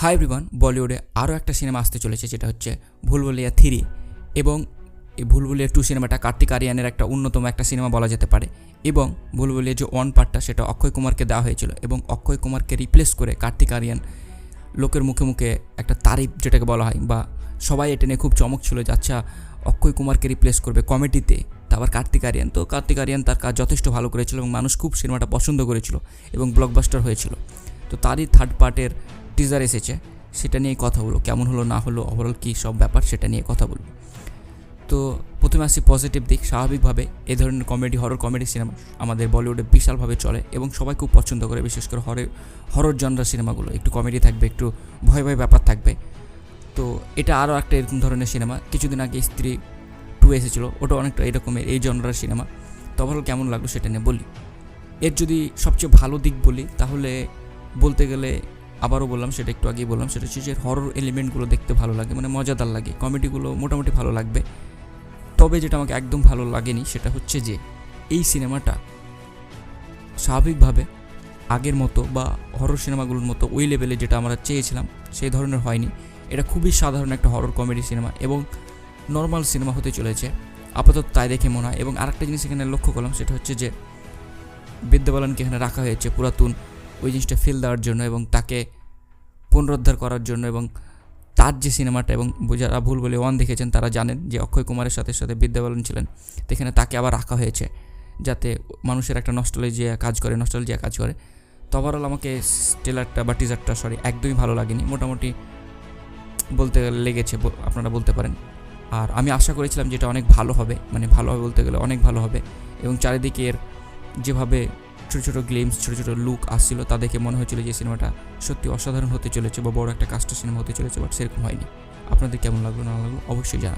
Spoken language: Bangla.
হাই এভরিওয়ান, বলিউডে আরও একটা সিনেমা আসতে চলেছে যেটা হচ্ছে ভুলভুলাইয়া 3 এবং এই ভুলভুলাইয়া 2 সিনেমাটা কার্তিক আরিয়ানের একটা অন্যতম একটা সিনেমা বলা যেতে পারে। এবং ভুলভুলাইয়া যে 1 পার্টটা সেটা অক্ষয় কুমারকে দেওয়া হয়েছিল এবং অক্ষয় কুমারকে রিপ্লেস করে কার্তিক আরিয়ান লোকের মুখে মুখে একটা তারিফ যেটাকে বলা হয় বা সবাই এটা নিয়ে খুব চমক ছিল যে আচ্ছা অক্ষয় কুমারকে রিপ্লেস করবে কমেডিতে, তারপর কার্তিক আরিয়ান তার কাজ যথেষ্ট ভালো করেছিল এবং মানুষ খুব সিনেমাটা পছন্দ করেছিল এবং ব্লকবাস্টার হয়েছিল। তো তারই থার্ড পার্টের টিজার এসেছে, সেটা নিয়ে কথা বলবো, কেমন হলো না হলো ওভারঅল কী সব ব্যাপার সেটা নিয়ে কথা বলবো। তো প্রথমে আসি পজিটিভ দিক। স্বাভাবিকভাবে এই ধরনের হরর কমেডি সিনেমা আমাদের বলিউডে বিশালভাবে চলে এবং সবাই খুব পছন্দ করে, বিশেষ করে হরর জনরার সিনেমাগুলো। একটু কমেডি থাকবে, একটু ভয় ব্যাপার থাকবে। তো এটা আরও একটা এরকম ধরনের সিনেমা। কিছুদিন আগে স্ত্রী 2 এসেছিলো, ওটা অনেকটা এরকমের এই জনরার সিনেমা। তো ওভারঅল কেমন লাগলো সেটা নিয়ে বলি। এর যদি সবচেয়ে ভালো দিক বলি তাহলে বলতে গেলে আবারও বললাম, সেটা একটু আগেই বললাম, সেটা হচ্ছে যে হরর এলিমেন্টগুলো দেখতে ভালো লাগে, মানে মজাদার লাগে। কমেডিগুলো মোটামুটি ভালো লাগবে। তবে যেটা আমাকে একদম ভালো লাগেনি সেটা হচ্ছে যে এই সিনেমাটা স্বাভাবিকভাবে আগের মতো বা হরর সিনেমাগুলোর মতো ওই লেভেলে যেটা আমরা চেয়েছিলাম সেই ধরনের হয়নি। এটা খুবই সাধারণ একটা হরর কমেডি সিনেমা এবং নর্মাল সিনেমা হতে চলেছে আপাতত, তাই দেখে মনে হয়। এবং আরেকটা জিনিস এখানে লক্ষ্য করলাম, সেটা হচ্ছে যে বিদ্যা বালানকে এখানে রাখা হয়েছে পুরাতন ওই জিনিসটা ফিল দেওয়ার জন্য এবং তাকে পুনরুদ্ধার করার জন্য। এবং তার যে সিনেমাটা, এবং যারা ভুলভুলাইয়া 1 দেখেছেন তারা জানেন যে অক্ষয় কুমারের সাথে সাথে বিদ্যা বালান ছিলেন, তো এখানে তাকে আবার রাখা হয়েছে যাতে মানুষের একটা নস্টালজিয়া কাজ করে। তো ওভারঅল আমাকে টিজারটা একদমই ভালো লাগেনি, মোটামুটি বলতে গেলে লেগেছে আপনারা বলতে পারেন। আর আমি আশা করেছিলাম যেটা অনেক ভালো হবে, মানে ভালো হবে বলতে গেলে অনেক ভালো হবে। এবং চারিদিকে এর যেভাবে ছোটো ছোটো গ্লিমস, ছোটো ছোটো লুক আসছিল তা দেখে মনে হয়েছিল যে সিনেমাটা সত্যি অসাধারণ হতে চলেছে বা বড় একটা কাস্ট সিনেমা হতে চলেছে, বাট সেরকম হয়নি। আপনাদের কেমন লাগলো না লাগলো অবশ্যই জানান।